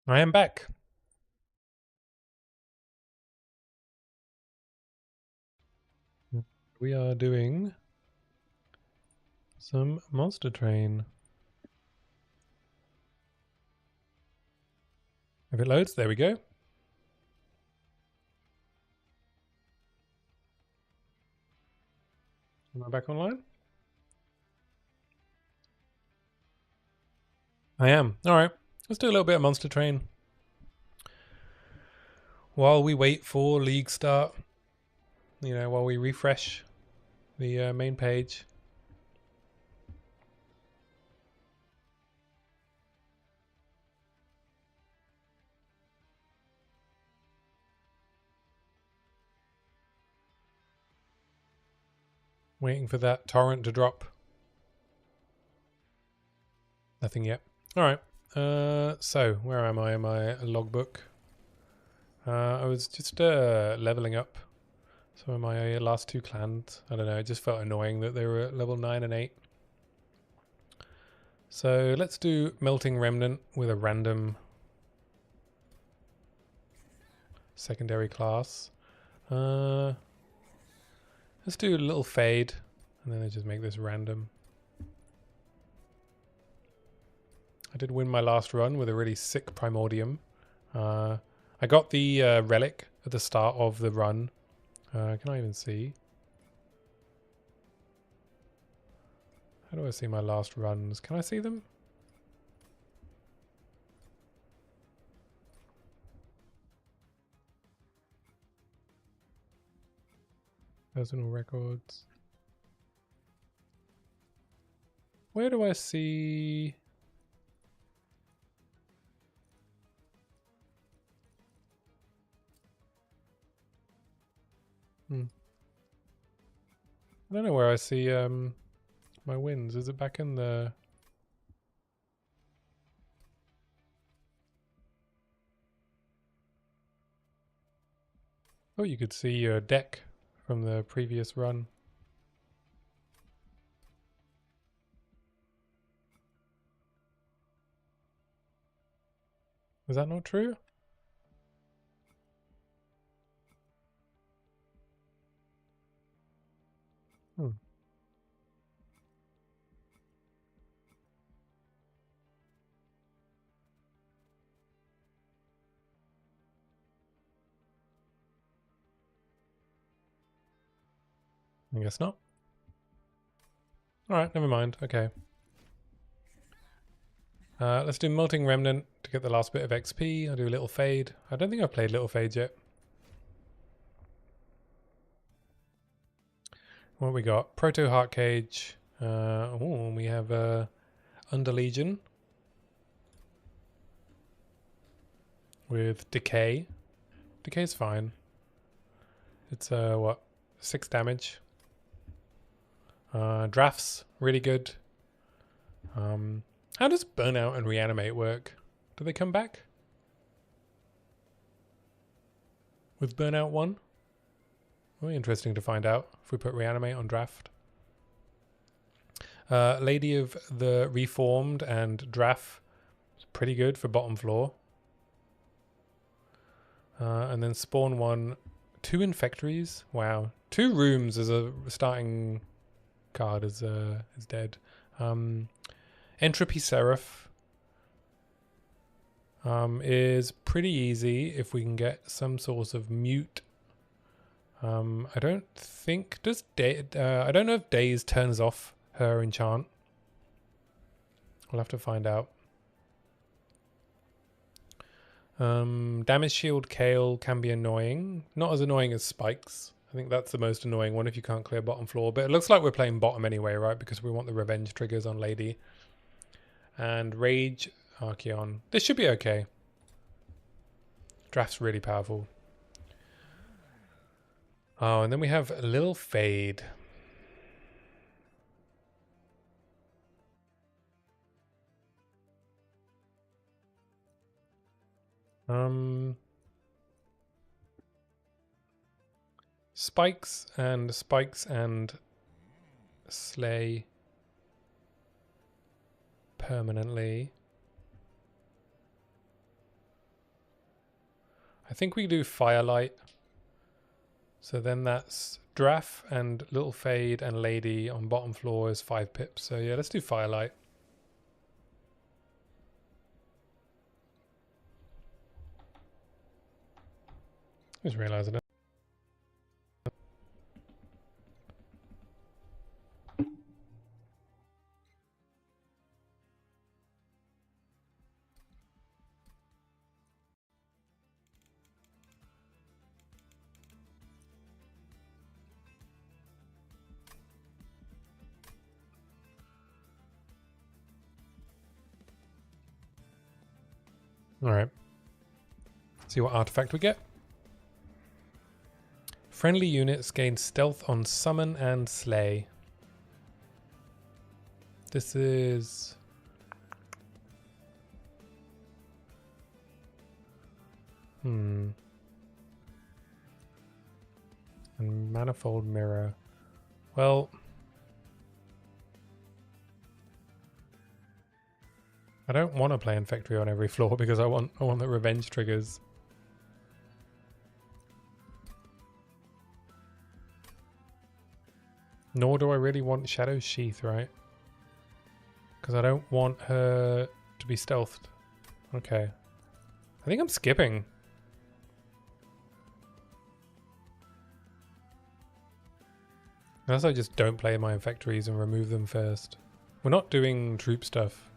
I am back. We are doing some Monster Train. If it loads, there we go. Am I back online? I am. All right. Let's do a little bit of Monster Train while we wait for League start. While we refresh the main page. Waiting for that torrent to drop. Nothing yet. All right. So where am I in my logbook? I was just leveling up some of my last two clans. I don't know. It just felt annoying that they were at level 9 and 8. So let's do Melting Remnant with a random secondary class. Let's do a little Fade, and then I just make this random. I did win my last run with a really sick Primordium. I got the relic at the start of the run. Can I even see? How do I see my last runs? Can I see them? Personal records. Where do I see? I don't know where I see my wins. Is it back in the... Oh, you could see your deck from the previous run. Was that not true? Hmm. I guess not. Alright, never mind. Okay. Let's do Melting Remnant to get the last bit of XP. I'll do a Little Fade. I don't think I've played Little Fade yet. What we got? Proto Heart Cage. We have Under Legion with Decay. Decay's fine. It's what? 6 damage. Drafts, really good. How does Burnout and Reanimate work? Do they come back? With Burnout 1? Very interesting to find out if we put Reanimate on draft. Lady of the Reformed and Draft is pretty good for bottom floor. And then Spawn 1, 2 Infectories. Wow. 2 Rooms as a starting card is dead. Entropy Seraph is pretty easy if we can get some sort of mute. I don't think I don't know if Daze turns off her enchant. We'll have to find out. Damage Shield Kale can be annoying. Not as annoying as Spikes. I think that's the most annoying one if you can't clear bottom floor. But it looks like we're playing bottom anyway, right? Because we want the revenge triggers on Lady. And Rage Archeon. This should be okay. Draft's really powerful. Oh, and then we have a Little Fade. Spikes and Slay permanently. I think we do Firelight. So then that's Draff and Little Fade and Lady on bottom floor is 5 pips. So yeah, let's do Firelight. Just realizing it. All right. See what artifact we get. Friendly units gain stealth on summon and slay. This is... And Manifold Mirror. Well... I don't want to play Infectory on every floor because I want the revenge triggers. Nor do I really want Shadow Sheath, right? Because I don't want her to be stealthed. Okay. I think I'm skipping. Unless I just don't play my Infectories and remove them first. We're not doing troop stuff.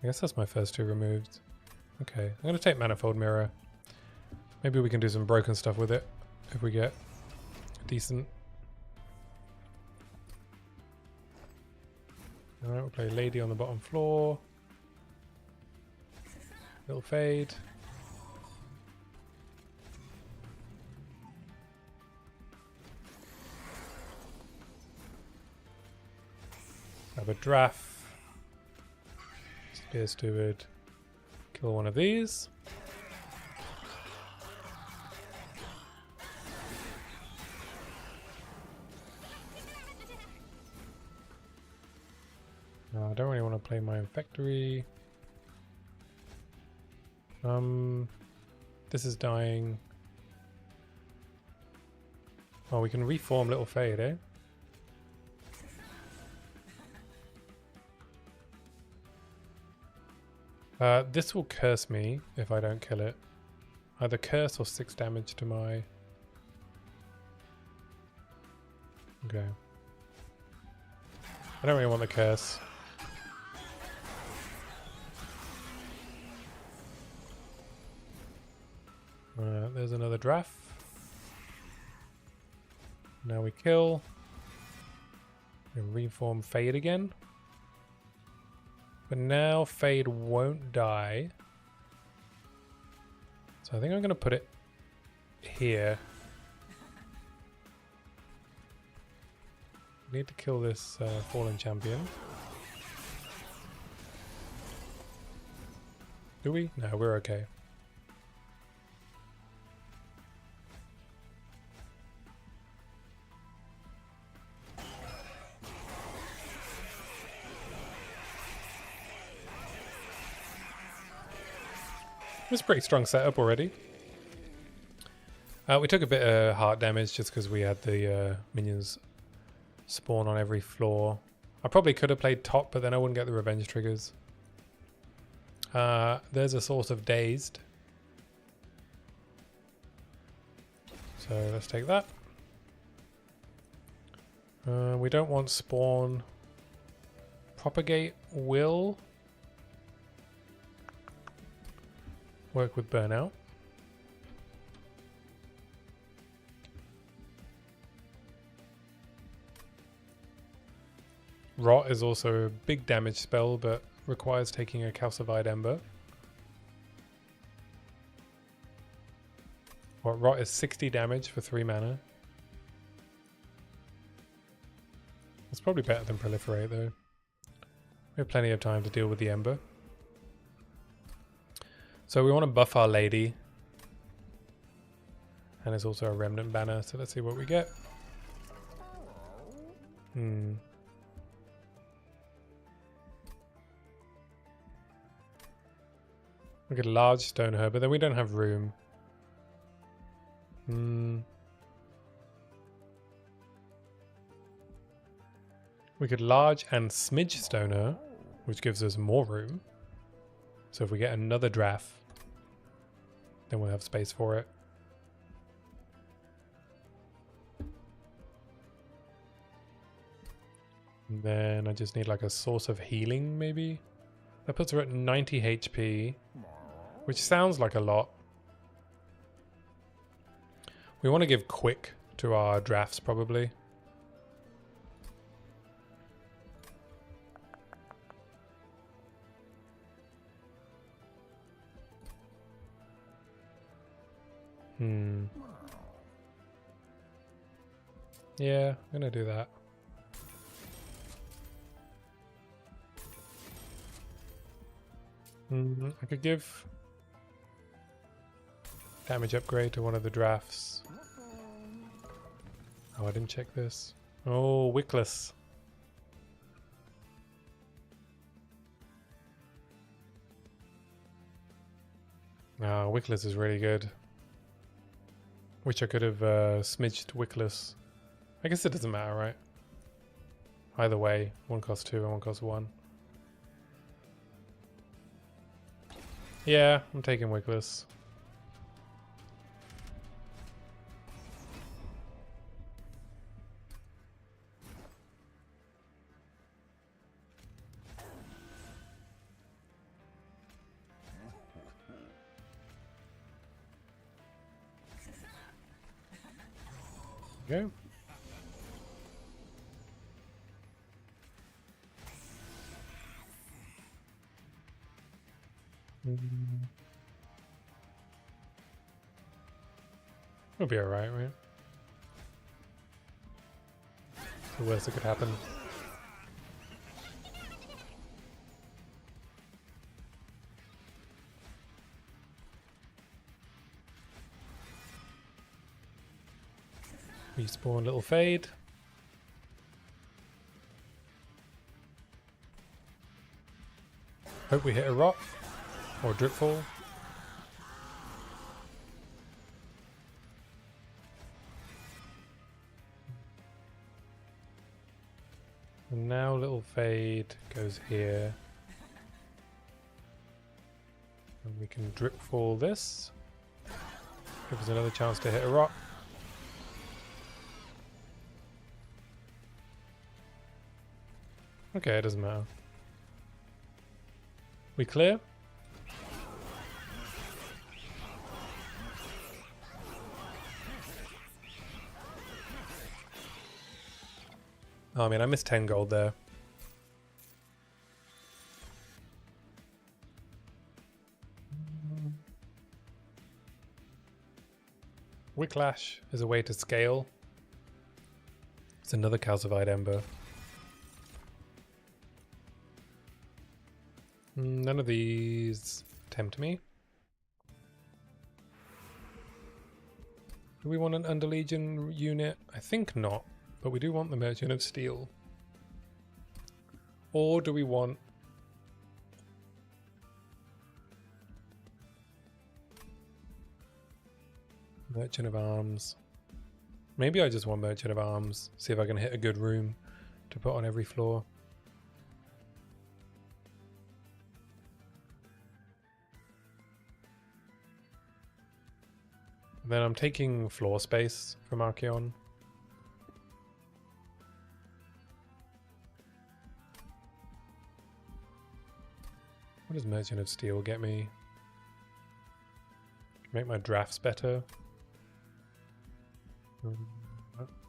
I guess that's my first 2 removed. Okay, I'm going to take Manifold Mirror. Maybe we can do some broken stuff with it if we get decent. Alright, we'll play Lady on the bottom floor. Little Fade. Have a Draff. Spear Steward. Kill one of these. No, I don't really want to play my Infectory. This is dying. Oh, we can reform Little Fade, eh? This will curse me if I don't kill it. Either curse or 6 damage to my... Okay. I don't really want the curse. There's another Draff. Now we kill. And reform Fade again. But now Fade won't die. So I think I'm going to put it here. We need to kill this fallen champion. Do we? No, we're okay. It was a pretty strong setup already. We took a bit of heart damage just because we had the minions spawn on every floor. I probably could have played top, but then I wouldn't get the revenge triggers. There's a source of dazed. So let's take that. We don't want spawn. Propagate will work with burnout. Rot is also a big damage spell, but requires taking a calcified ember. What, Rot is 60 damage for 3 mana. It's probably better than Proliferate though. We have plenty of time to deal with the ember. So we want to buff our Lady. And there's also a Remnant banner, so let's see what we get. We get a large stone herb, but then we don't have room. We could large and smidge stoner, which gives us more room. So if we get another draft, then we'll have space for it. And then I just need like a source of healing, maybe? That puts her at 90 HP, which sounds like a lot. We want to give quick to our drafts, probably. Yeah, I'm gonna do that. I could give damage upgrade to one of the drafts. Oh, I didn't check this. Oh, Wickless. Ah, Wickless is really good. Wish I could have smidged Wickless. I guess it doesn't matter, right? Either way, one costs 2 and one costs 1. Yeah, I'm taking Wickless. Okay. We'll be alright, right? The worst that could happen. Respawn little fade. Hope we hit a rock or a dripfall. And now little fade goes here. And we can dripfall this. Give us another chance to hit a rock. Okay, it doesn't matter. We clear? Oh, I mean, I missed 10 gold there. Wicklash is a way to scale. It's another calcified ember. None of these tempt me. Do we want an Underlegion unit? I think not, but we do want the Merchant of Steel. Or do we want... Merchant of Arms? Maybe I just want Merchant of Arms. See if I can hit a good room to put on every floor. Then I'm taking floor space from Archeon. What does Merchant of Steel get me? Make my drafts better.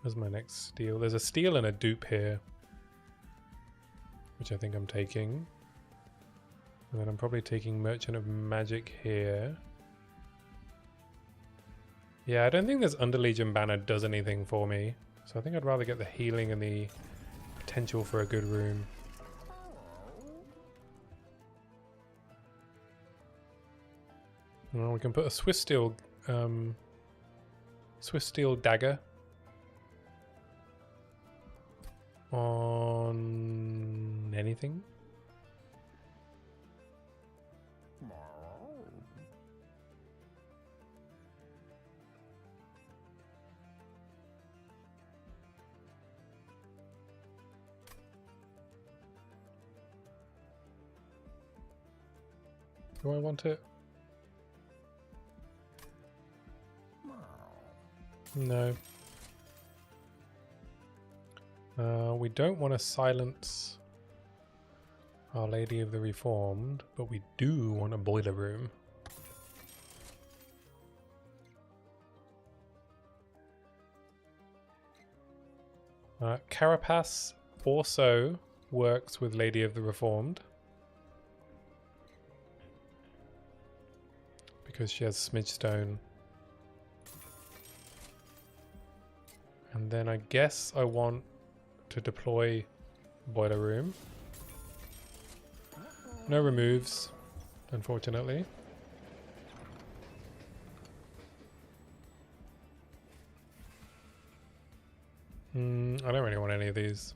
Where's my next steel? There's a steel and a dupe here, which I think I'm taking. And then I'm probably taking Merchant of Magic here. Yeah, I don't think this Underlegion banner does anything for me. So I think I'd rather get the healing and the potential for a good room. Well, we can put a Swiss Steel dagger on anything. Do I want it? No. We don't want to silence Our Lady of the Reformed, but we do want a boiler room. Carapace also works with Lady of the Reformed because she has Smidge Stone. And then I guess I want to deploy boiler room. No removes, unfortunately. I don't really want any of these.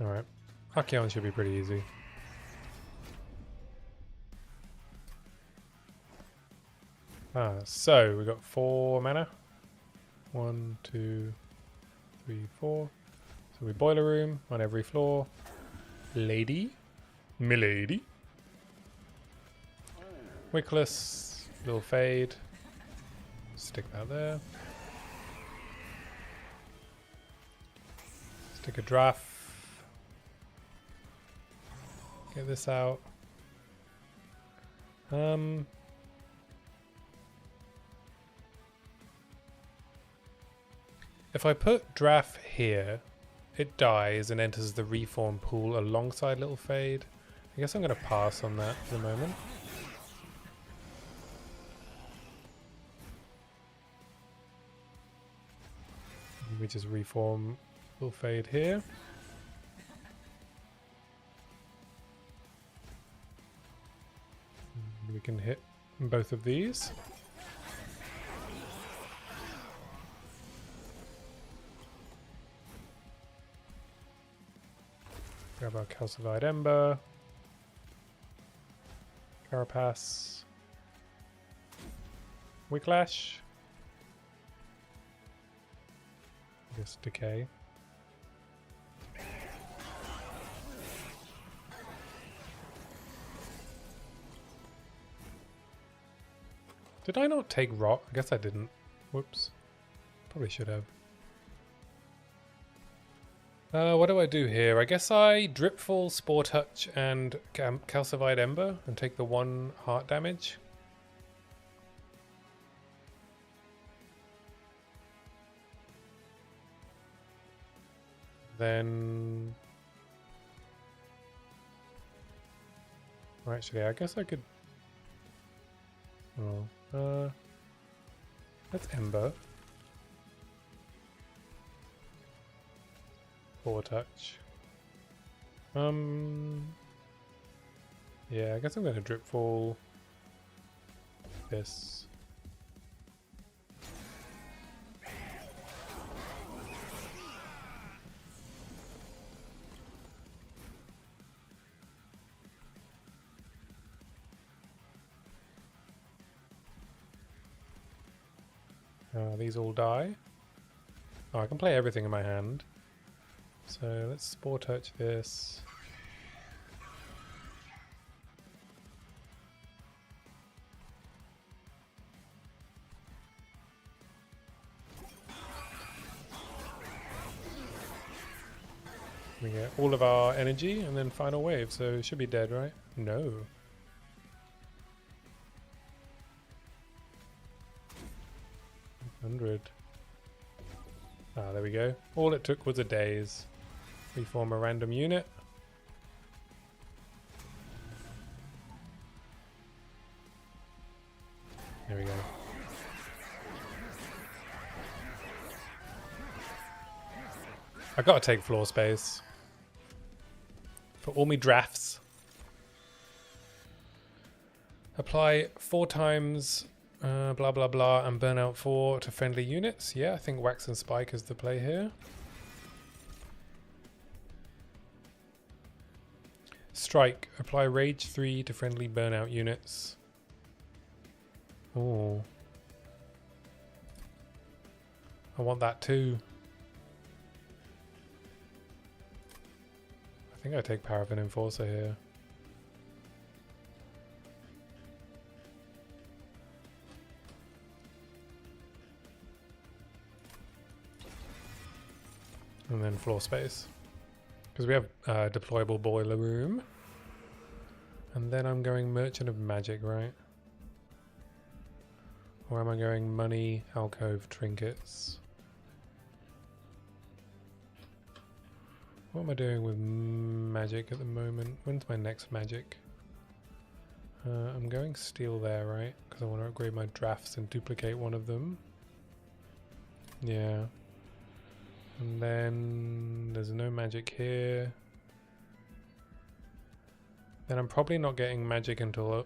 Alright. Archaon should be pretty easy. So we got 4 mana. 1, 2, 3, 4. So we boiler room on every floor. Lady. Milady. Wickless. Little fade. Stick that there. Stick a draft. Get this out. If I put Draff here, it dies and enters the reform pool alongside Little Fade. I guess I'm going to pass on that for the moment. We just reform Little Fade here. We can hit both of these. Grab our Calcified Ember. Carapace. Wicklash. I guess Decay. Did I not take Rot? I guess I didn't. Whoops. Probably should have. What do I do here? I guess I Dripfall, Spore Touch, and Calcified Ember and take the 1 heart damage. Then... Well, actually, I guess I could... Oh, that's Ember. Spore Touch. Yeah, I guess I'm going to Dripfall this. These all die. Oh, I can play everything in my hand. So let's Spore Touch this. We get all of our energy and then final wave, so it should be dead, right? No. Ah, there we go. All it took was a daze. Reform a random unit. There we go. I gotta take floor space. For all me drafts. Apply 4 times blah blah blah and burn out 4 to friendly units. Yeah, I think Wax and Spike is the play here. Strike. Apply Rage 3 to friendly burnout units. Oh. I want that too. I think I take Paraffin Enforcer here. And then floor space. Because we have deployable boiler room. And then I'm going Merchant of Magic, right? Or am I going Money, Alcove, Trinkets? What am I doing with magic at the moment? When's my next magic? I'm going Steel there, right? Because I want to upgrade my drafts and duplicate one of them. Yeah. And then there's no magic here. Then I'm probably not getting magic until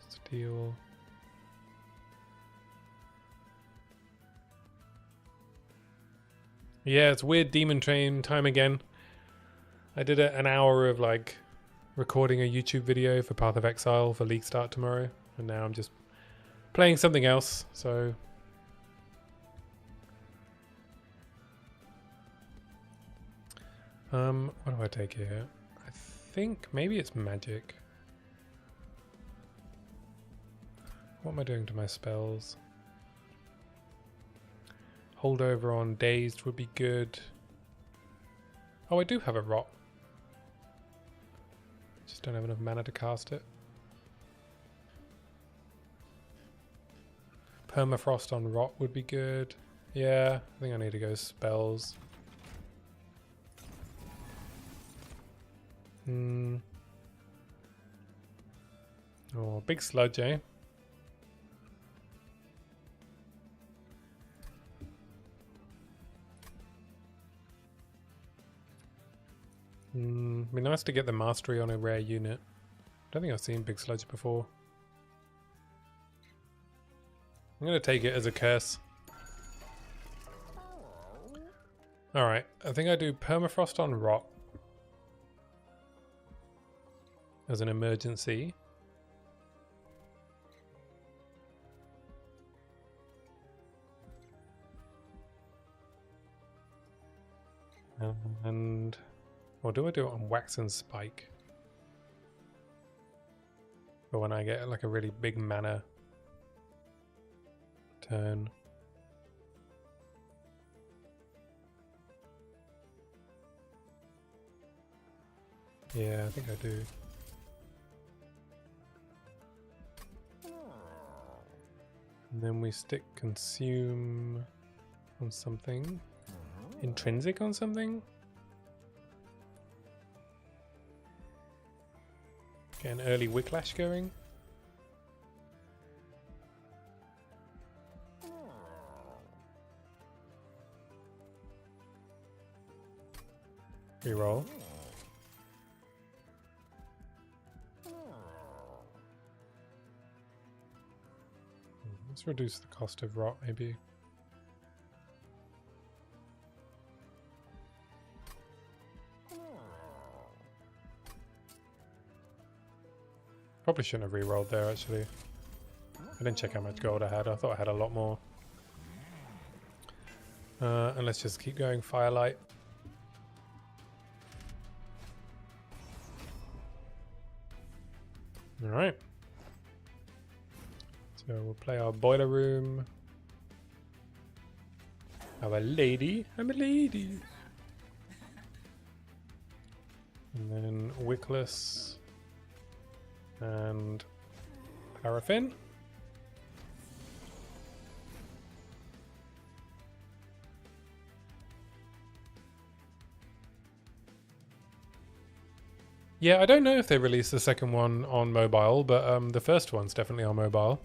Steel. Yeah, it's weird Demon Train time again. I did an hour of like recording a YouTube video for Path of Exile for League Start tomorrow, and now I'm just playing something else, so what do I take here? I think maybe it's magic. What am I doing to my spells? Holdover on Dazed would be good. Oh, I do have a Rot. Just don't have enough mana to cast it. Permafrost on Rot would be good. Yeah, I think I need to go spells. Oh, big sludge, eh? Be nice to get the mastery on a rare unit. Don't think I've seen Big Sludge before. I'm gonna take it as a curse. Alright, I think I do Permafrost on Rot as an emergency. And or do I do it on Wax and Spike? But when I get like a really big mana turn. Yeah, I think I do. And then we stick Consume on something. Intrinsic on something? Get an early Wicklash going. Reroll. Let's reduce the cost of Rot, maybe. Probably shouldn't have rerolled there, actually. I didn't check how much gold I had. I thought I had a lot more. And let's just keep going Firelight. Alright. So we'll play our Boiler Room. I'm a lady. I'm a lady. And then Wickless. And Paraffin. Yeah, I don't know if they released the second one on mobile, but the first one's definitely on mobile.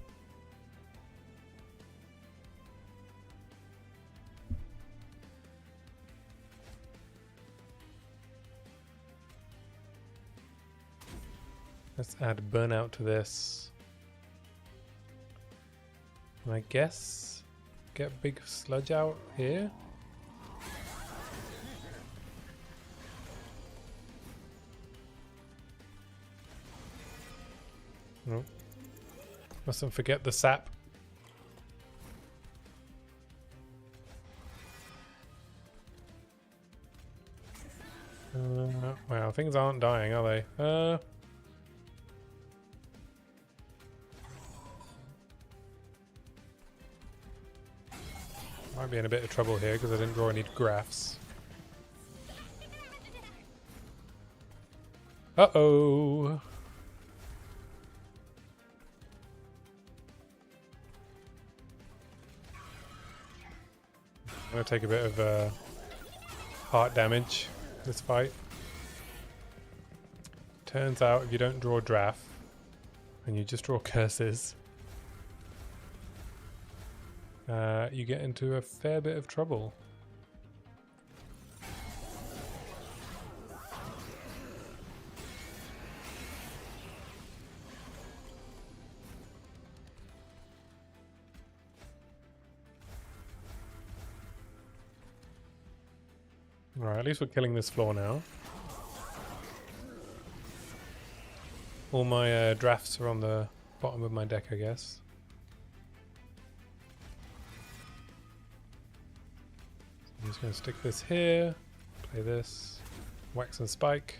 Let's add Burnout to this. And I guess get Big Sludge out here. Nope. Mustn't forget the sap. Wow, things aren't dying, are they? Might be in a bit of trouble here because I didn't draw any graphs. Uh-oh. I'm going to take a bit of heart damage this fight. Turns out if you don't draw draft and you just draw curses, you get into a fair bit of trouble. Alright, at least we're killing this floor now. All my drafts are on the bottom of my deck, I guess. I'm just going to stick this here, play this, wax and spike,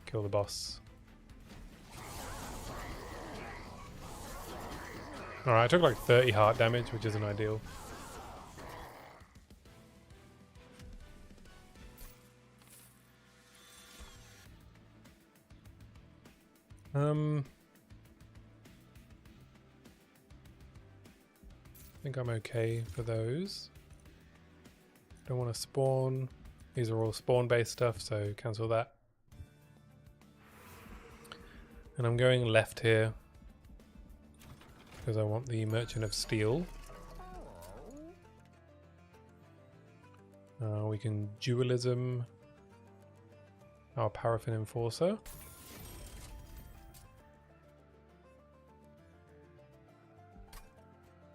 kill the boss. Alright, I took like 30 heart damage, which isn't ideal. I think I'm okay for those. Don't want to spawn. These are all spawn-based stuff, so cancel that. And I'm going left here because I want the Merchant of Steel. We can dualism our Paraffin Enforcer.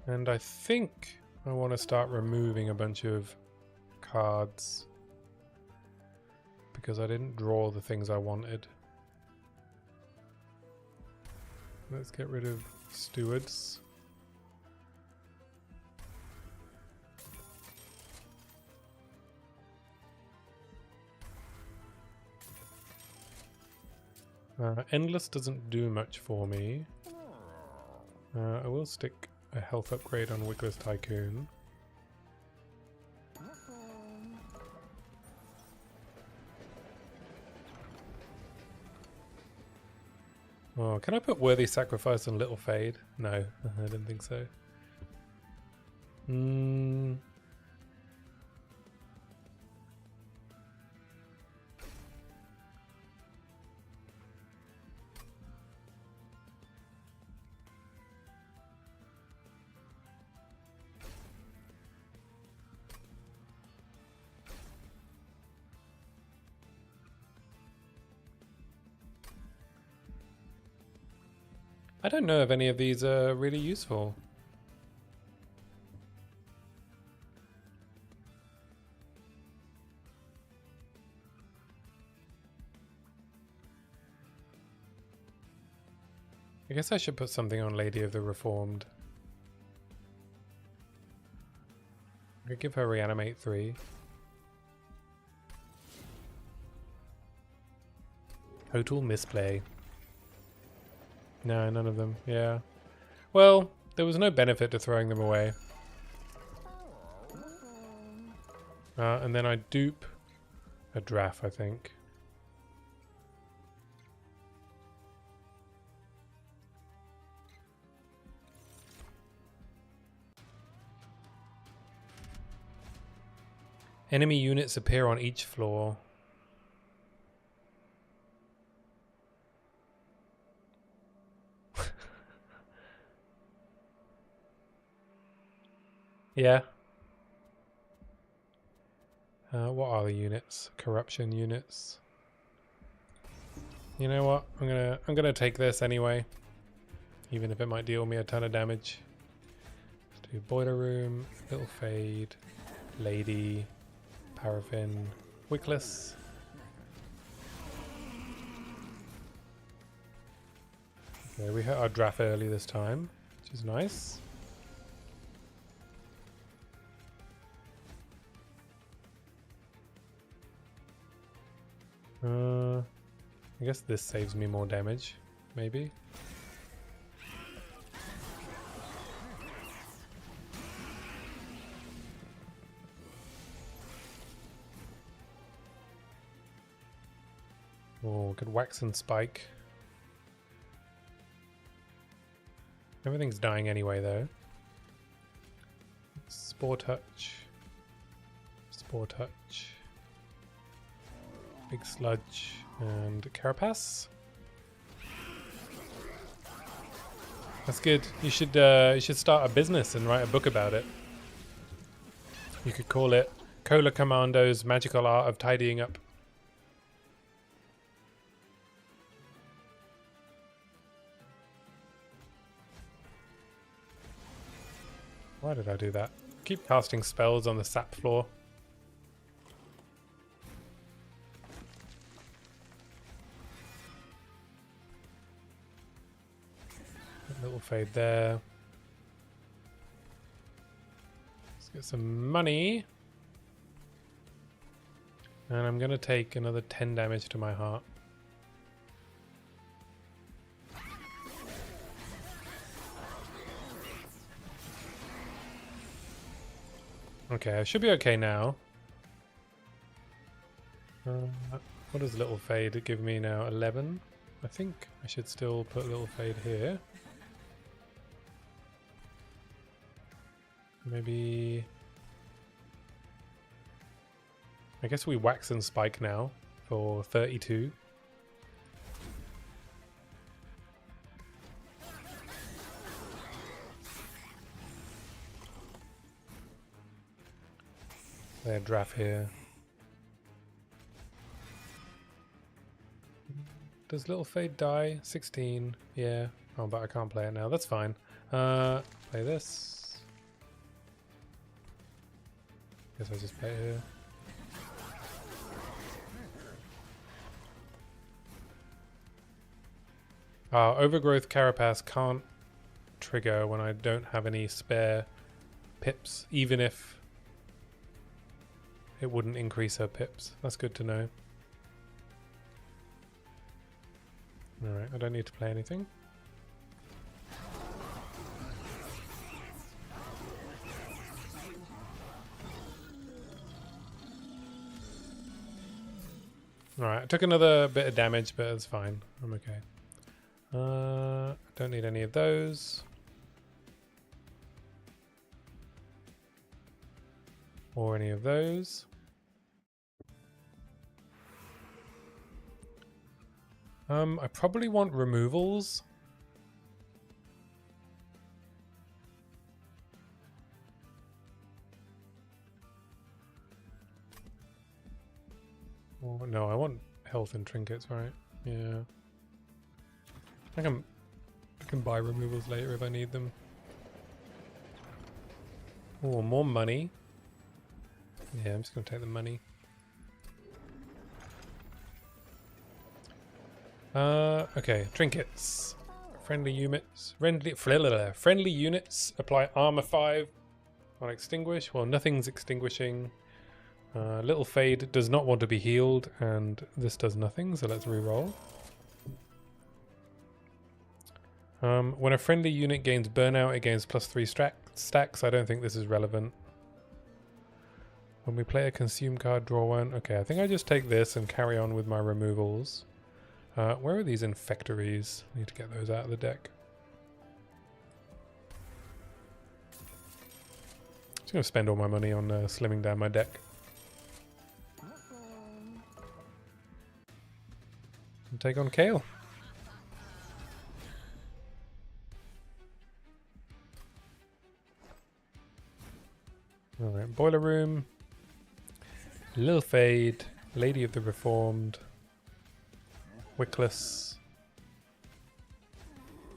And I think I want to start removing a bunch of cards because I didn't draw the things I wanted. Let's get rid of stewards. Endless doesn't do much for me. I will stick a health upgrade on Wickless Tycoon. Oh, can I put Worthy Sacrifice on Little Fade? No, I didn't think so. I don't know if any of these are really useful. I guess I should put something on Lady of the Reformed. I could give her Reanimate 3. Total misplay. No, none of them. Yeah. Well, there was no benefit to throwing them away. And then I dupe a draft, I think. Enemy units appear on each floor. Yeah. What are the units? Corruption units. You know what? I'm gonna take this anyway, even if it might deal me a ton of damage. Let's do Boiler Room, Little Fade, Lady, Paraffin, Wickless. Okay, we hit our draft early this time, which is nice. I guess this saves me more damage, maybe. Oh, good wax and spike. Everything's dying anyway, though. Spore touch. Spore touch. Big sludge and carapace. That's good. You should start a business and write a book about it. You could call it Cola Commando's Magical Art of Tidying Up. Why did I do that? Keep casting spells on the sap floor. A little fade there. Let's get some money. And I'm going to take another 10 damage to my heart. Okay, I should be okay now. What does Little Fade give me now? 11? I think I should still put Little Fade here. Maybe... I guess we wax and spike now for 32. Their draft here. Does Little Fade die? 16. Yeah. Oh, but I can't play it now. That's fine. Play this. Guess I just play it here. Overgrowth Carapace can't trigger when I don't have any spare pips, even if it wouldn't increase her pips. That's good to know. Alright, I don't need to play anything. Alright, I took another bit of damage, but it's fine. I'm okay. Don't need any of those. Or any of those. I probably want removals. Oh, no, I want health and trinkets, right? Yeah. I can buy removals later if I need them. Oh, more money. Yeah, I'm just gonna take the money. Okay, trinkets. Friendly units. Friendly units apply armor 5 on extinguish. Well, nothing's extinguishing. Little Fade does not want to be healed, and this does nothing, so let's re-roll. When a friendly unit gains burnout, it gains +3 stacks. I don't think this is relevant. When we play a consume card, draw one. Okay, I think I just take this and carry on with my removals. Where are these infectories? I need to get those out of the deck. Just going to spend all my money on slimming down my deck. And take on Kayle. Alright, Boiler Room. Lil Fade. Lady of the Reformed. Wickless.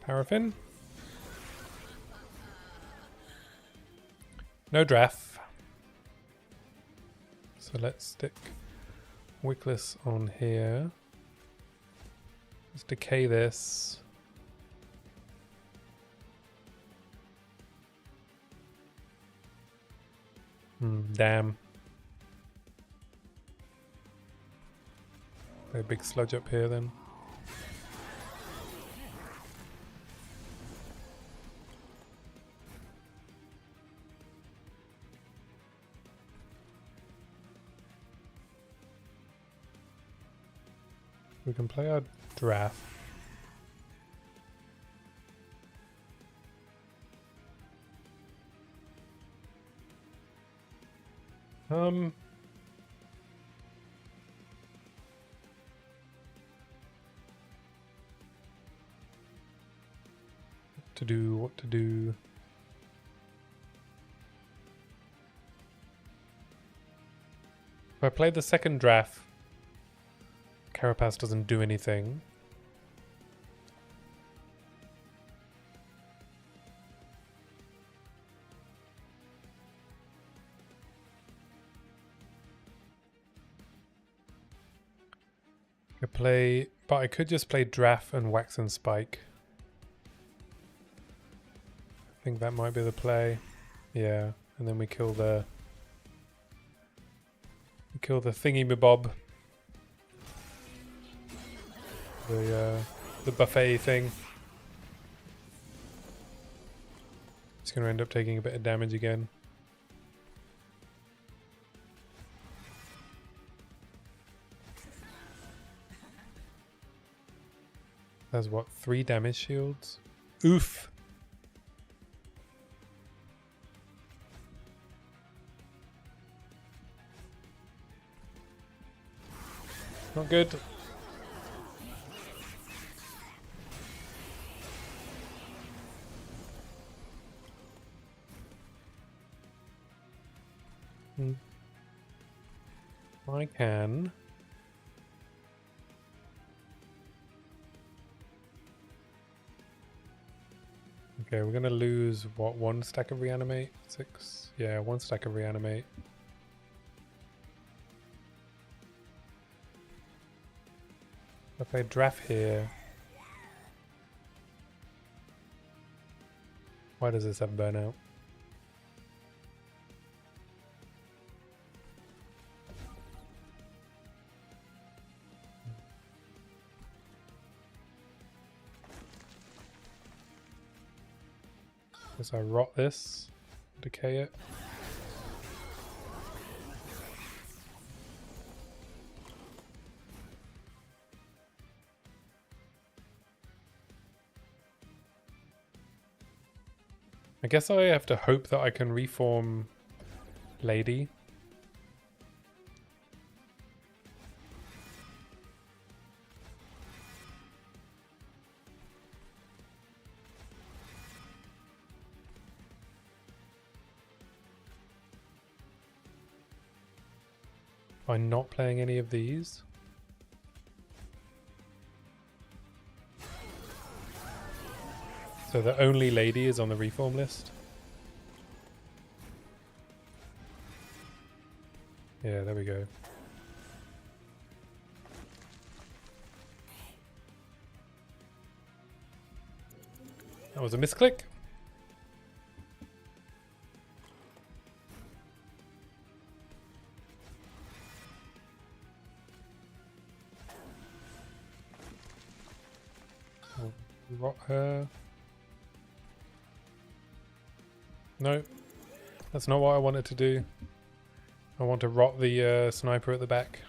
Paraffin. No draft. So let's stick Wickless on here. Let's decay this. Damn. Play a big sludge up here then. We can play our draft. What to do. If I play the second draft, Carapace doesn't do anything. I could just play Draff and Wax and Spike. I think that might be the play. Yeah, and then we kill the thingy-mabob. The buffet thing. It's going to end up taking a bit of damage again. That's what, 3 damage shields? Oof! Not good. I can. Okay, we're gonna lose what, 1 stack of reanimate? 6? Yeah, 1 stack of reanimate. If I draft here. Why does this have burnout? Guess I rot this, decay it. I guess I have to hope that I can reform Lady. By not playing any of these. So the only Lady is on the reform list. Yeah, there we go. That was a misclick. Rot her. No, that's not what I wanted to do. I want to rot the sniper at the back.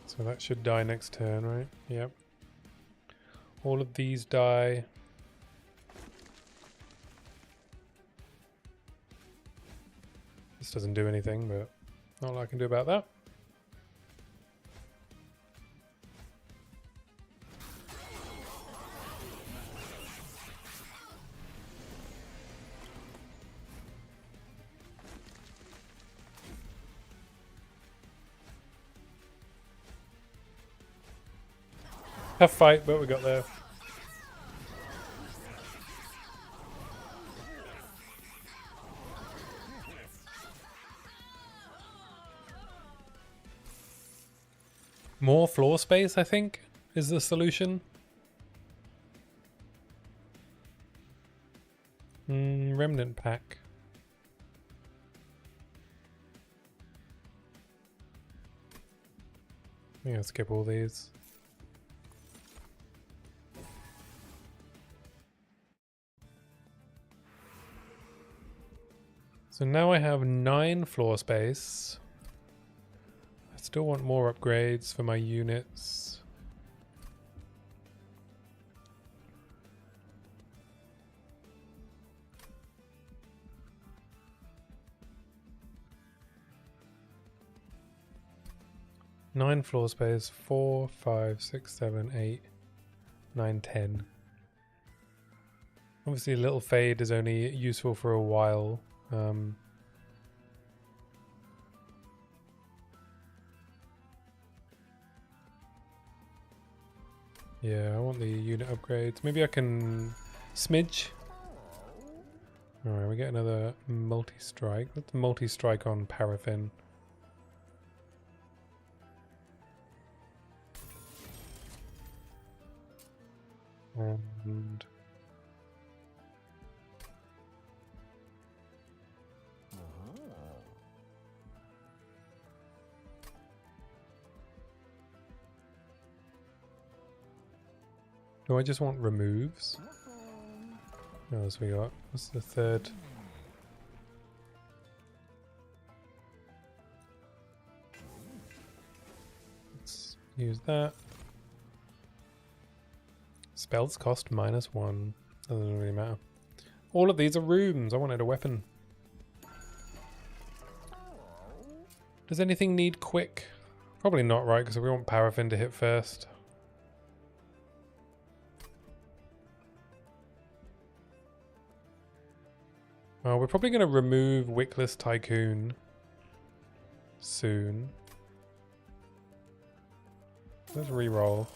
So that should die next turn, right? Yep. All of these die. This doesn't do anything, but not a lot I can do about that. Tough fight, but we got there. More floor space, I think, is the solution. Remnant pack. I'm gonna skip all these. So now I have 9 floor space. I still want more upgrades for my units. Nine floor space, 4, 5, 6, 7, 8, 9, 10. Obviously, Little Fade is only useful for a while. Yeah, I want the unit upgrades. Maybe I can smidge. Alright, we get another multi-strike. Let's multi-strike on Paraffin. And do I just want removes? What else we got? What's the third? Let's use that. Spells cost -1. Doesn't really matter. All of these are rooms. I wanted a weapon. Does anything need quick? Probably not, right? Because we want Paraffin to hit first. We're probably going to remove Wickless Tycoon soon. Let's re-roll.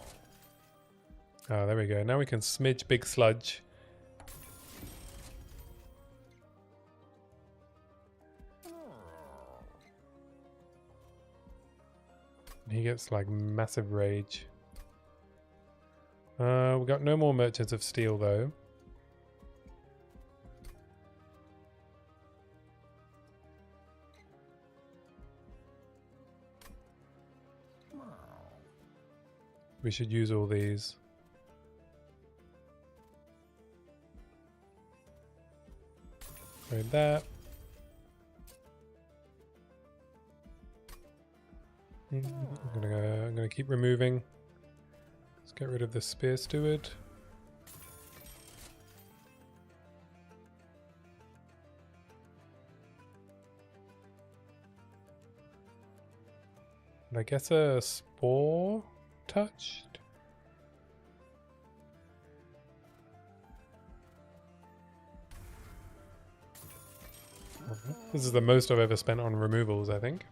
Oh, there we go. Now we can smidge Big Sludge. He gets like massive rage. We got no more Merchants of Steel though. We should use all these. Trade that. I'm gonna keep removing. Let's get rid of the Spear Steward. And I guess a Spore touched. This is the most I've ever spent on removals, I think.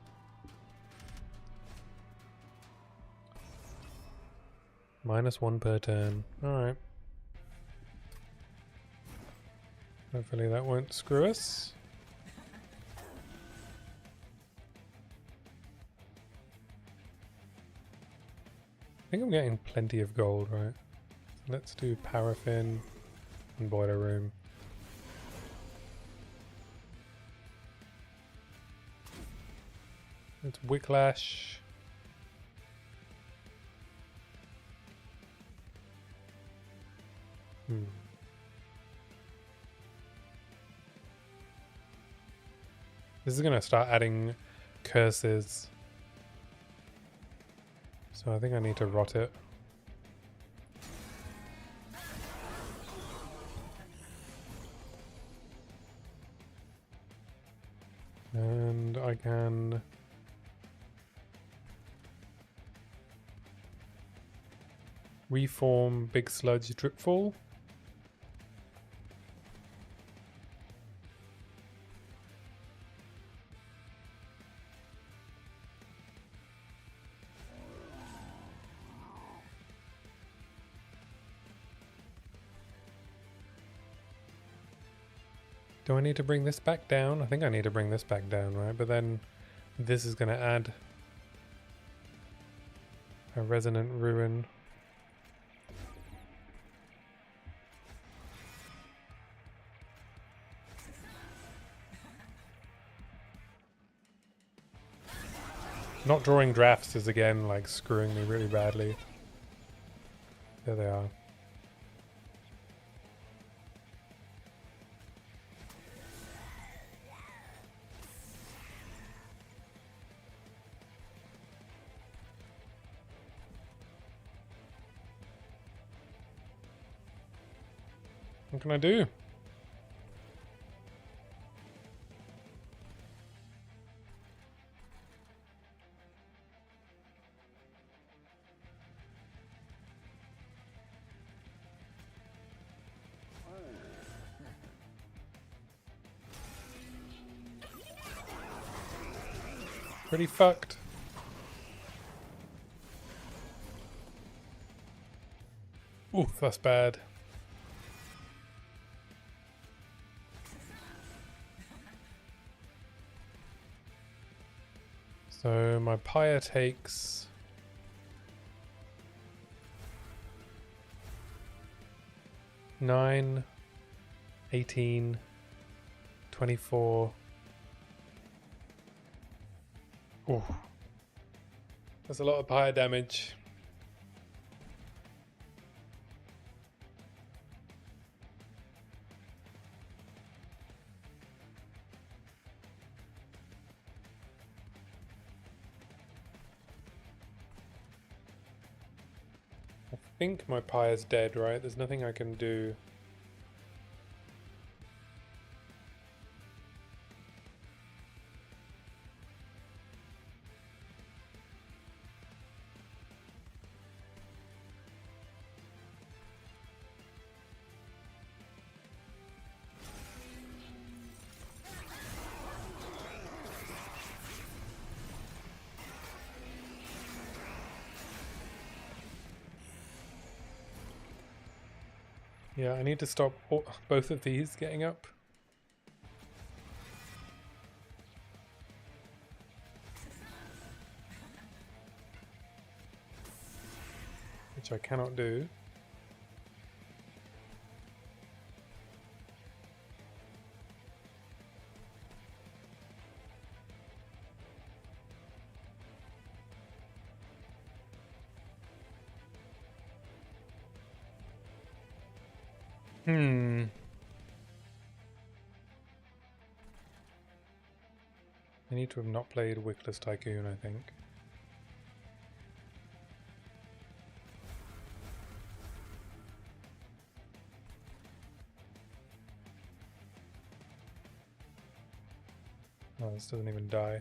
-1 per turn. Alright. Hopefully that won't screw us. I think I'm getting plenty of gold, right? Let's do Paraffin and Boiler Room. It's Wicklash. This is going to start adding curses. So I think I need to rot it. And I can reform Big Sludge Dripfall. Do I need to bring this back down? I think I need to bring this back down, right? But then this is going to add a Resonant Ruin. Not drawing drafts is again like screwing me really badly. There they are. What can I do? Pretty fucked. Ooh, that's bad. So my pyre takes 9, 18, 24. Ooh. That's a lot of pyre damage. I think my pyre's dead, right? There's nothing I can do. Yeah, I need to stop both of these getting up. Which I cannot do. I need to have not played Wickless Tycoon, I think. Oh, this doesn't even die.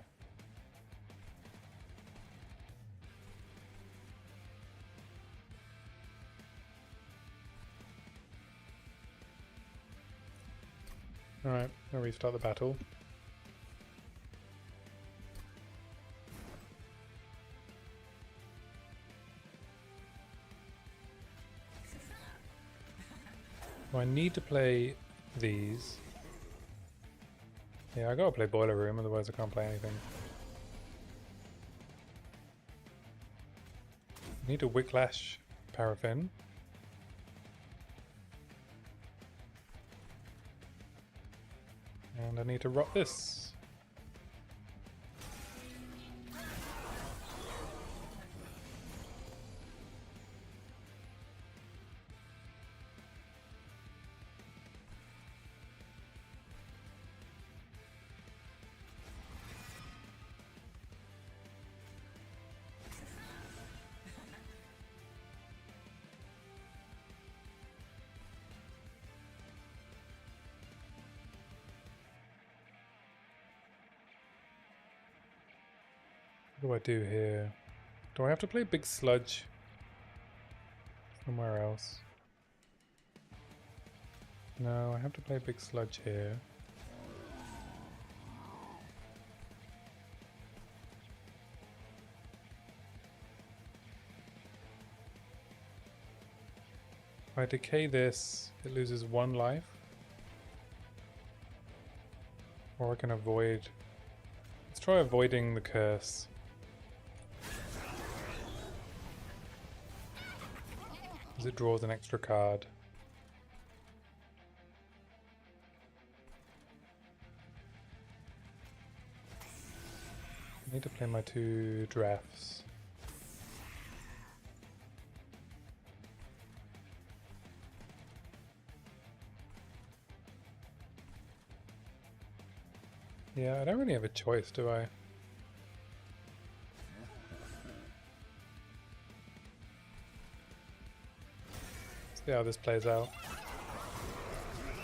Alright, I'll restart the battle. I need to play these. Yeah, I gotta play Boiler Room, otherwise I can't play anything. I need to Wicklash Paraffin. And I need to rot this. What do I do here? Do I have to play Big Sludge somewhere else? No, I have to play Big Sludge here. If I decay this, it loses 1 life. Or I can avoid... Let's try avoiding the curse. As it draws an extra card. I need to play my 2 drafts. Yeah, I don't really have a choice, do I? See how this plays out.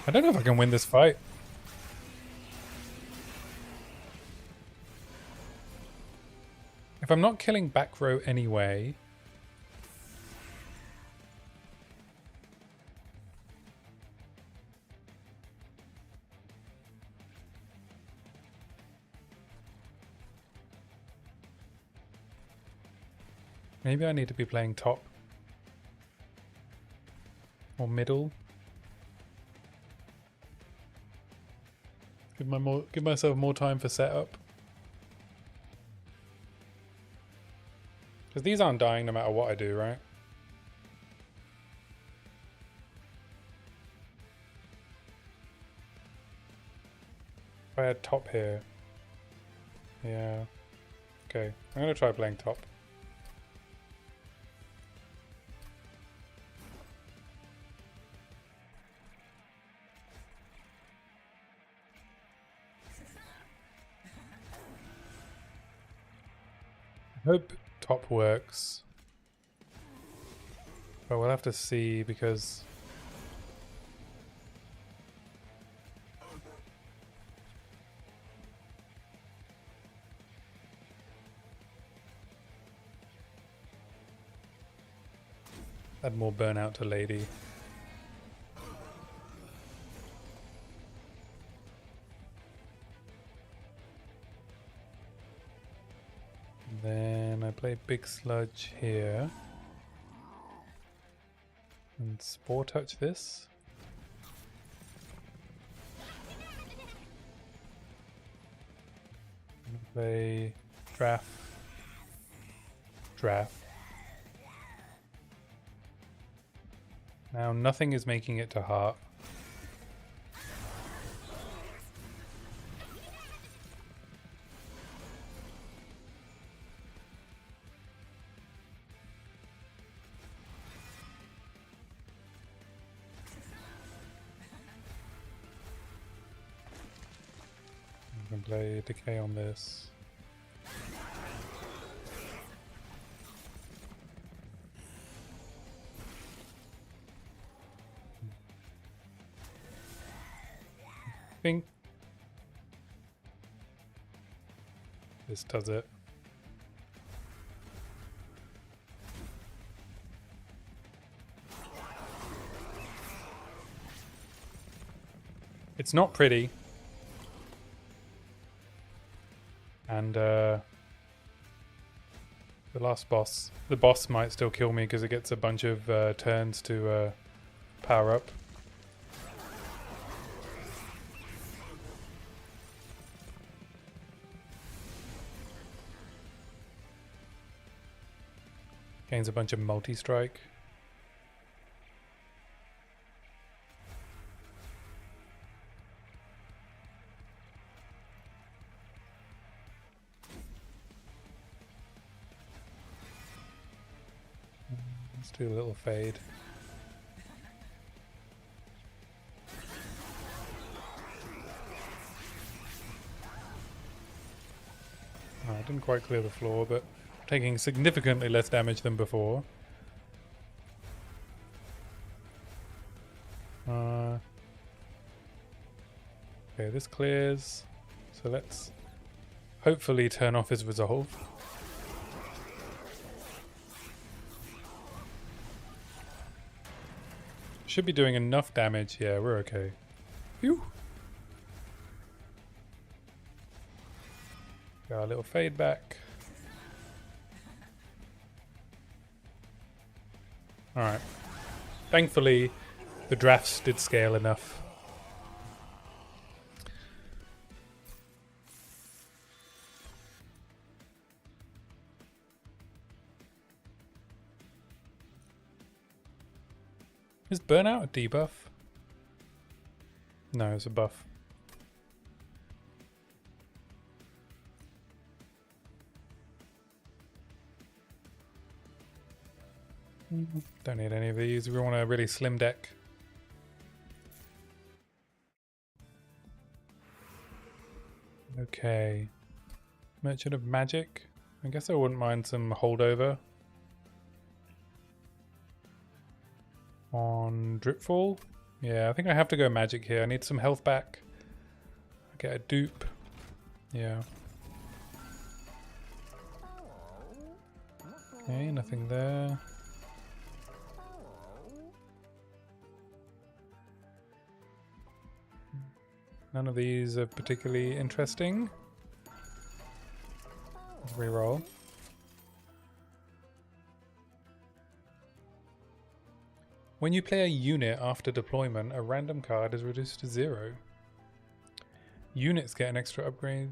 I don't know if I can win this fight. If I'm not killing back row anyway... Maybe I need to be playing top. Or middle. Give myself more time for setup. Because these aren't dying no matter what I do, right? If I had top here. Yeah. Okay, I'm gonna try playing top. I hope top works. But we'll have to see because... add more burnout to Lady. Then I play Big Sludge here. And Spore Touch this. And play Draft. Draft. Now nothing is making it to heart. I can play Decay on this. I think this does it. It's not pretty. And the last boss, the boss might still kill me because it gets a bunch of turns to power up. Gains a bunch of multi-strike. Let's do a little fade. Oh, I didn't quite clear the floor, but taking significantly less damage than before. Okay, this clears. So let's hopefully turn off his resolve. Should be doing enough damage. Yeah, we're okay. Phew. Got a little fade back. Alright. Thankfully, the drafts did scale enough. Is burnout a debuff? No, it's a buff. Don't need any of these. We want a really slim deck. Okay. Merchant of Magic. I guess I wouldn't mind some holdover on Dripfall. Yeah, I think I have to go magic here. I need some health back. I get a dupe. Yeah. Okay, nothing there. None of these are particularly interesting. Let's reroll. When you play a unit after deployment, a random card is reduced to 0. Units get an extra upgrade.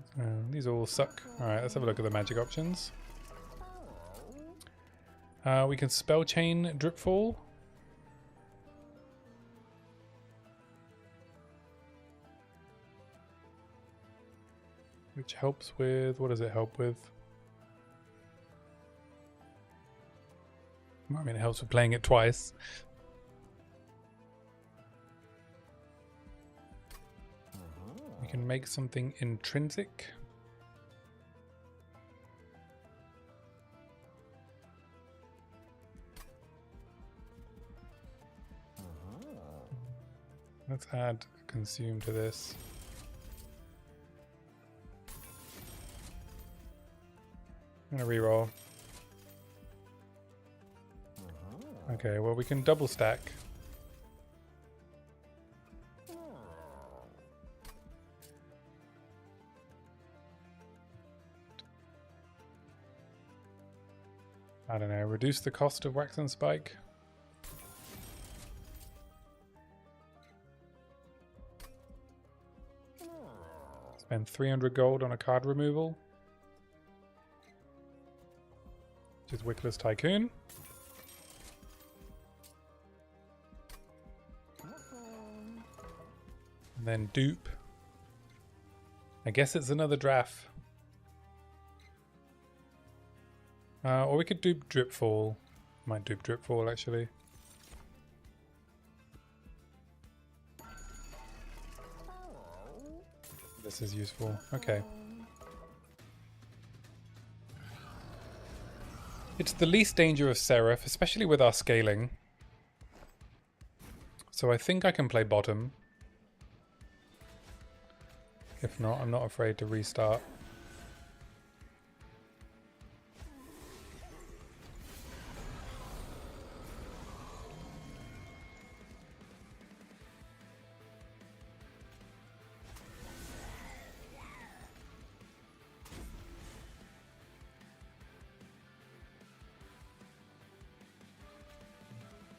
These all suck. Alright, let's have a look at the magic options. We can spell chain Dripfall. Which helps with... what does it help with? I mean, it helps with playing it twice. We can make something intrinsic. Let's add consume to this. I'm gonna reroll. Okay, well we can double stack. I don't know, reduce the cost of Wax and Spike. Spend 300 gold on a card removal. Which is Wickless Tycoon. And then dupe. I guess it's another draft. Or we could dupe Dripfall. Might dupe Dripfall actually. This is useful. Okay. It's the least danger of Seraph, especially with our scaling. So I think I can play bottom. If not, I'm not afraid to restart.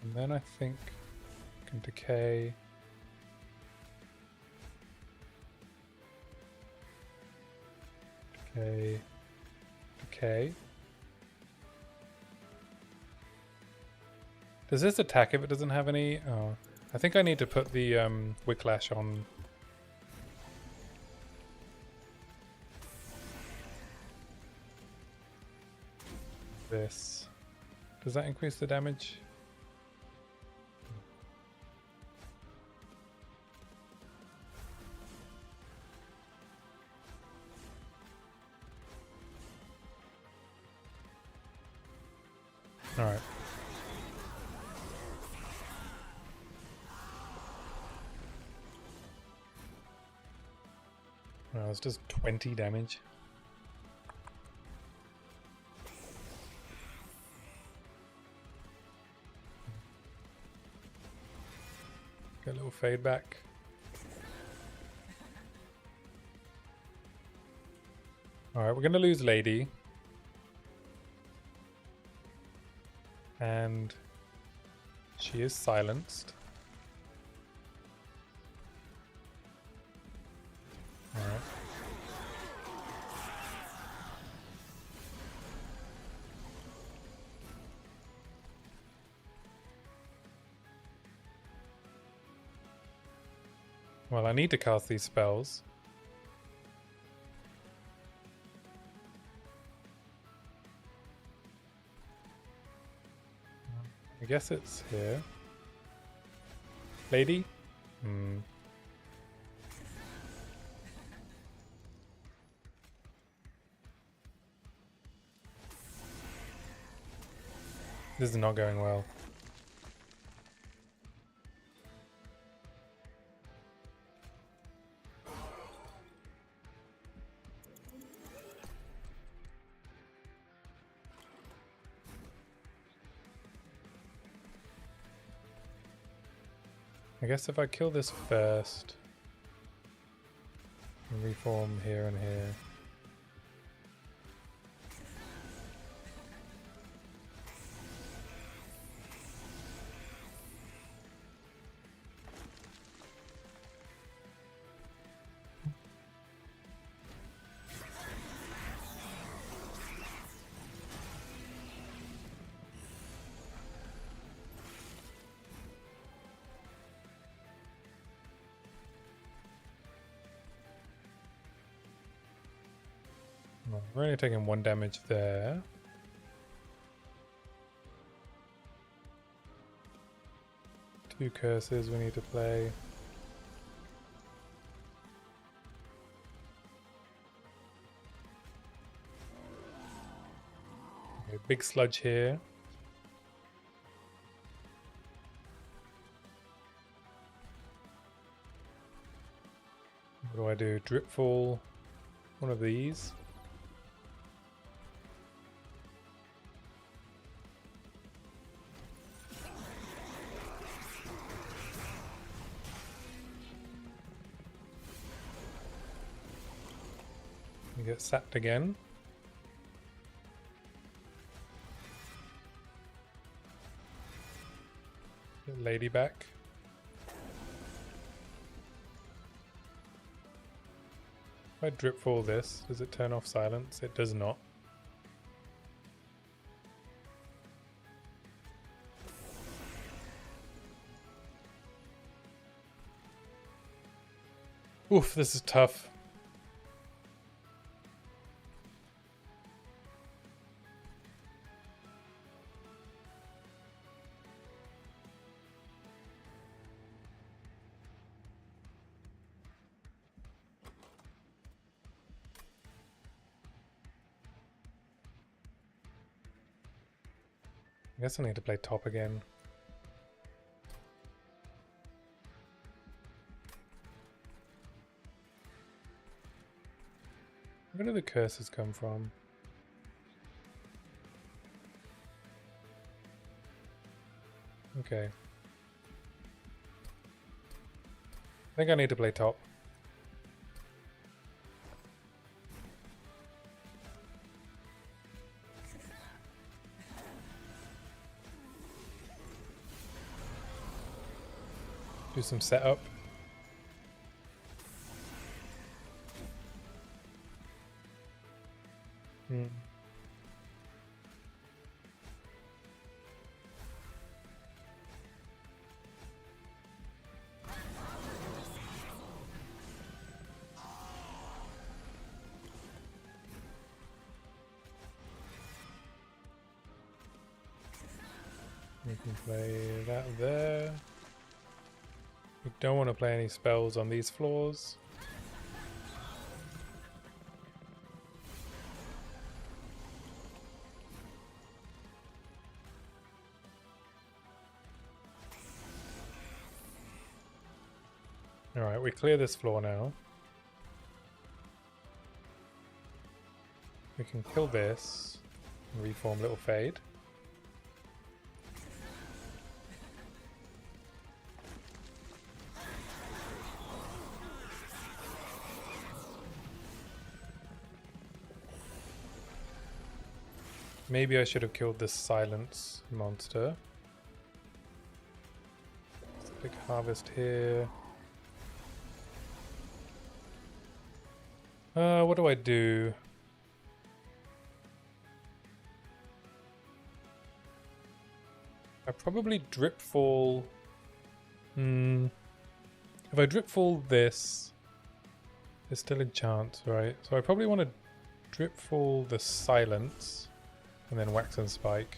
And then I think I can decay. Decay. Decay. Does this attack if it doesn't have any? Oh, I think I need to put the Wicklash on. This. Does that increase the damage? All right. Well, it's just 20 damage. Get a little fade back. All right, we're going to lose Lady. And she is silenced. All right. Well, I need to cast these spells. I guess it's here. Lady? Hmm. This is not going well. I guess if I kill this first, and reform here and here. We're only taking 1 damage there. Two curses we need to play. Okay, big sludge here. What do I do? Dripfall. One of these. You get sapped again. Get Lady back. If I dripfall this, does it turn off silence? It does not. Oof, this is tough. I guess I need to play top again. Where do the curses come from? Okay. I think I need to play top. Do some setup. We can play that there. We don't want to play any spells on these floors. Alright, we clear this floor now. We can kill this and reform Little Fade. Maybe I should have killed this silence monster. Let's big harvest here. What do I do? I probably dripfall. If I dripfall this, there's still a chance, right? So I probably want to dripfall the silence and then wax and spike.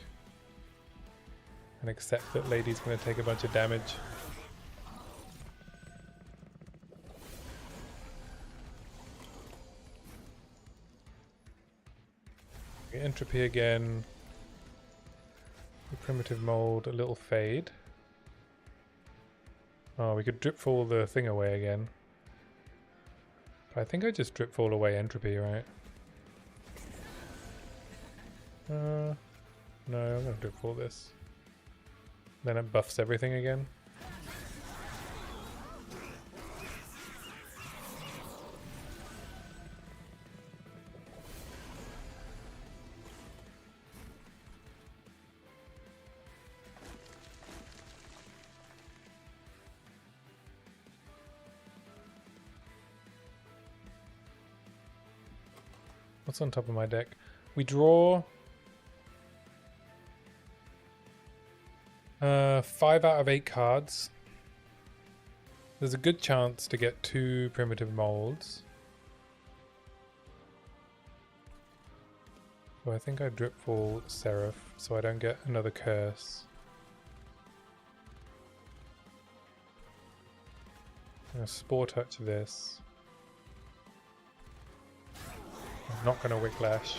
and accept that Lady's going to take a bunch of damage. Entropy again. The primitive mold, a little fade. Oh, we could drip fall the thing away again. But I think I just drip fall away entropy, right? No, I'm gonna drip fall this. Then it buffs everything again. What's on top of my deck? We draw 5 out of 8 cards. There's a good chance to get 2 primitive molds. So I think I drip fall Seraph so I don't get another curse. I'm gonna Spore Touch this. I'm not gonna Whiplash.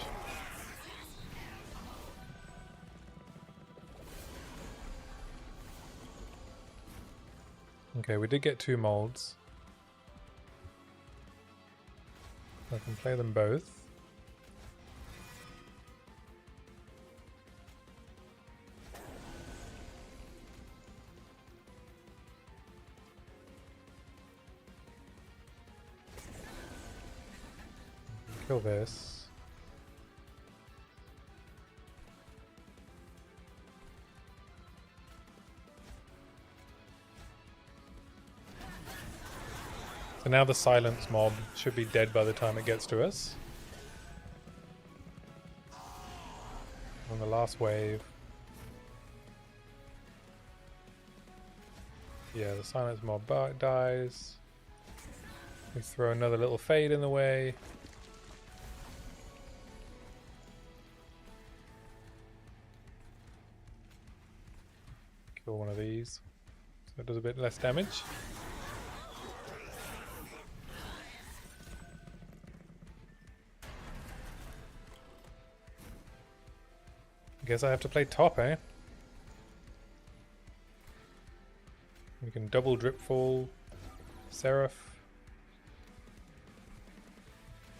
Okay, we did get 2 molds. I can play them both. Kill this. So now the silence mob should be dead by the time it gets to us. On the last wave. Yeah, the silence mob dies. We throw another little fade in the way. Kill one of these. So it does a bit less damage. Guess I have to play top, eh? We can double drip fall Seraph.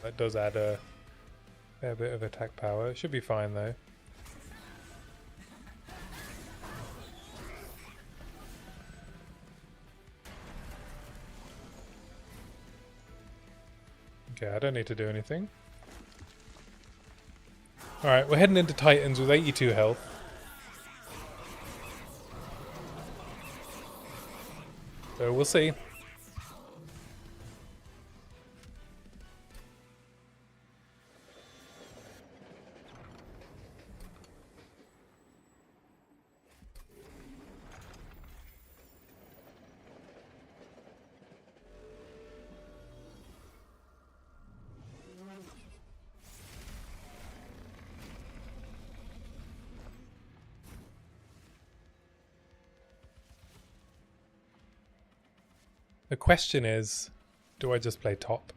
That does add a fair bit of attack power. It should be fine though. Okay, I don't need to do anything. Alright, we're heading into Titans with 82 health. So we'll see. The question is, do I just play top?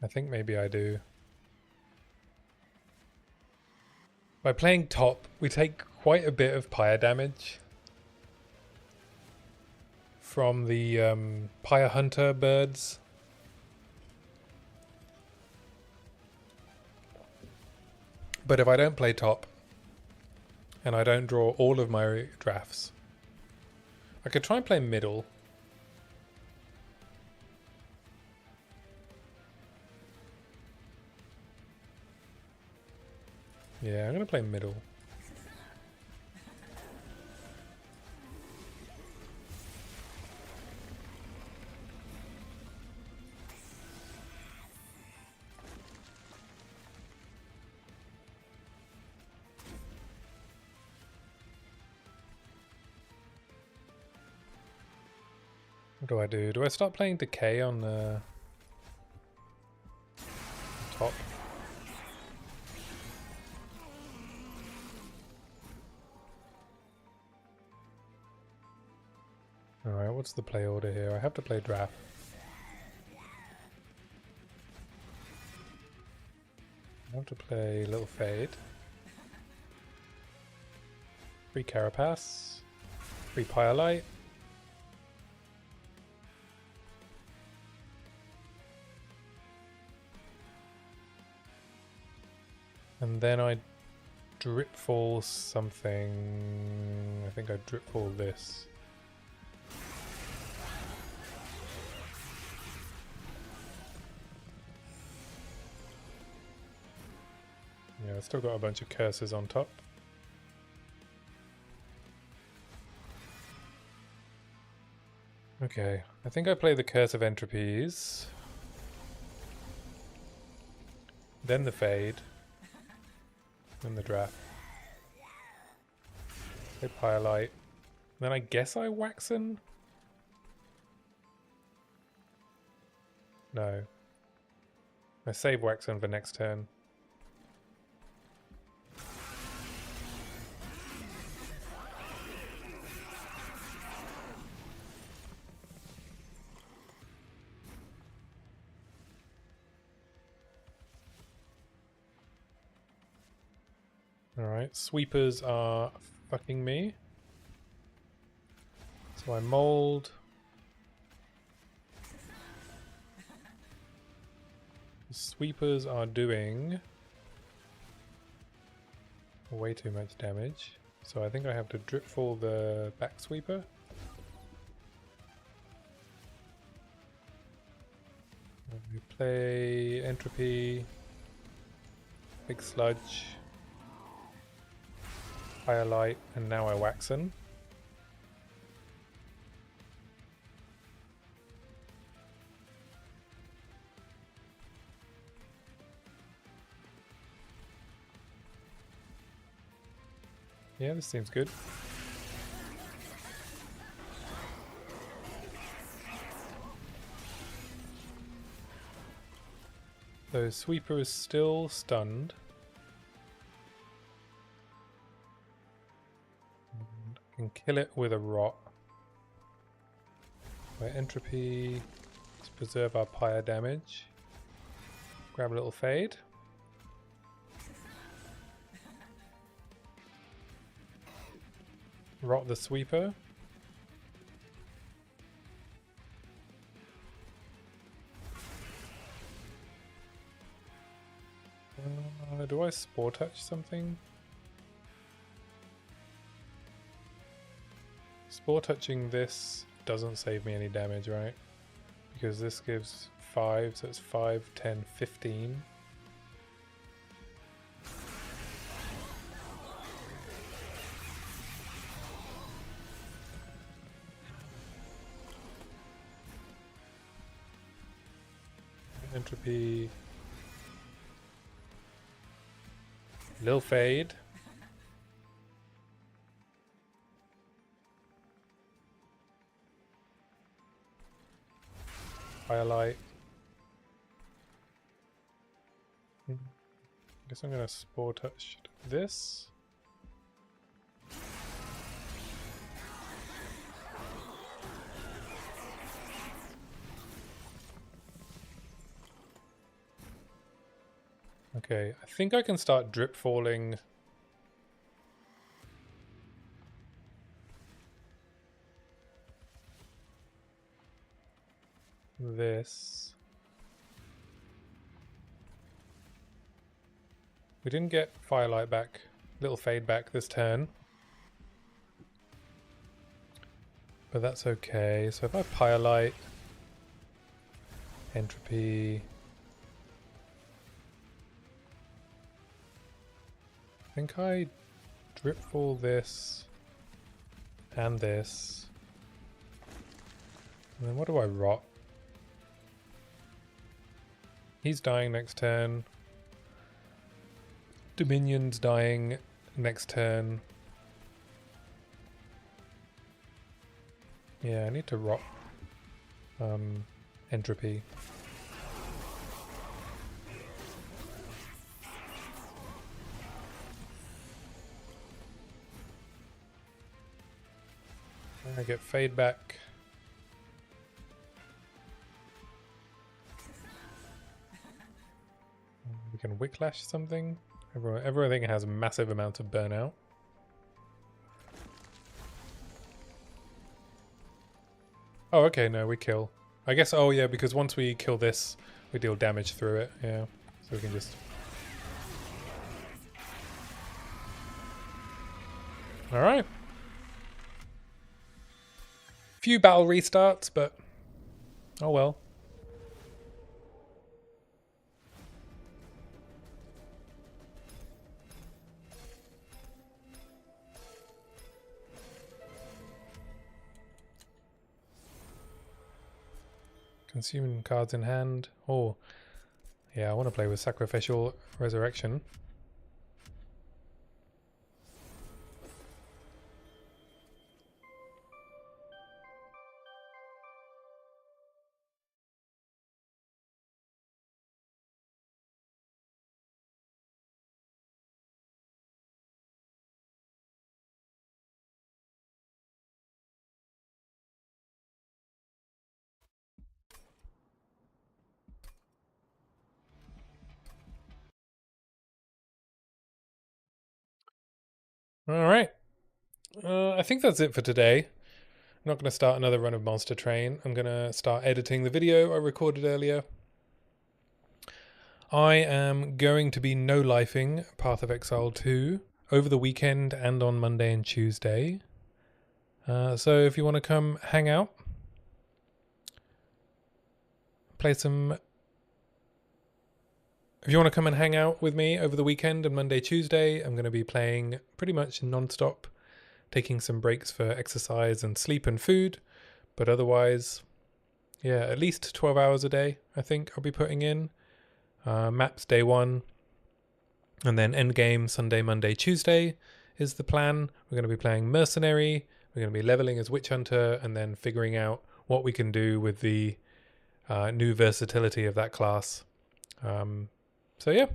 I think maybe I do. By playing top, we take quite a bit of pyre damage from the Pyre Hunter birds. But if I don't play top, and I don't draw all of my drafts, I could try and play middle. Yeah, I'm going to play middle. What do I do? Do I start playing Decay on the top? what's the play order here? I have to play draft. I have to play Little Fade. Free Carapace. Free Pyrelite. And then I Dripfall something. I think I Dripfall this. Yeah, I've still got a bunch of curses on top. Okay, I think I play the Curse of Entropies. Then the Fade. Then the Draft. Play Pyrelite. Then I guess I Waxen? No. I save Waxen for next turn. Alright, sweepers are fucking me. So I mold. The sweepers are doing way too much damage. So I think I have to Dripfall the back sweeper. We play Entropy, Big Sludge, Firelight, and now I Waxen. Yeah, this seems good. So Sweeper is still stunned. And I can kill it with a rot. By Entropy, let's preserve our Pyre damage. Grab a little Fade. Rot the Sweeper. Do I Spore Touch something? Spore Touching this doesn't save me any damage, right? Because this gives 5, so it's 5, 10, 15. Entropy. Lil Fade. Firelight. Guess I'm gonna Spore Touch this. Okay, I think I can start drip falling. This. We didn't get Firelight back, Little Fade back this turn. But that's okay. So if I Firelight, Entropy. I think I Dripfall this and this. And then what do I rot? He's dying next turn. Dominion's dying next turn. Yeah, I need to rot Entropy. I get Fade back. can Wicklash something. Everything has massive amounts of burnout. Oh, okay, no, we kill. I guess, oh yeah, because once we kill this, we deal damage through it, yeah. So we can just... Alright. Few battle restarts, but... Oh well. Consuming cards in hand. Oh, yeah, I want to play with Sacrificial Resurrection. Alright. I think that's it for today. I'm not going to start another run of Monster Train. I'm going to start editing the video I recorded earlier. I am going to be no-lifing Path of Exile 2 over the weekend and on Monday and Tuesday. So if you want to come hang out, play some... If you want to come and hang out with me over the weekend and Monday, Tuesday, I'm going to be playing pretty much non-stop, taking some breaks for exercise and sleep and food. But otherwise, yeah, at least 12 hours a day, I think I'll be putting in. Maps day 1. And then endgame Sunday, Monday, Tuesday is the plan. We're going to be playing Mercenary. We're going to be leveling as Witch Hunter and then figuring out what we can do with the new versatility of that class. So yeah,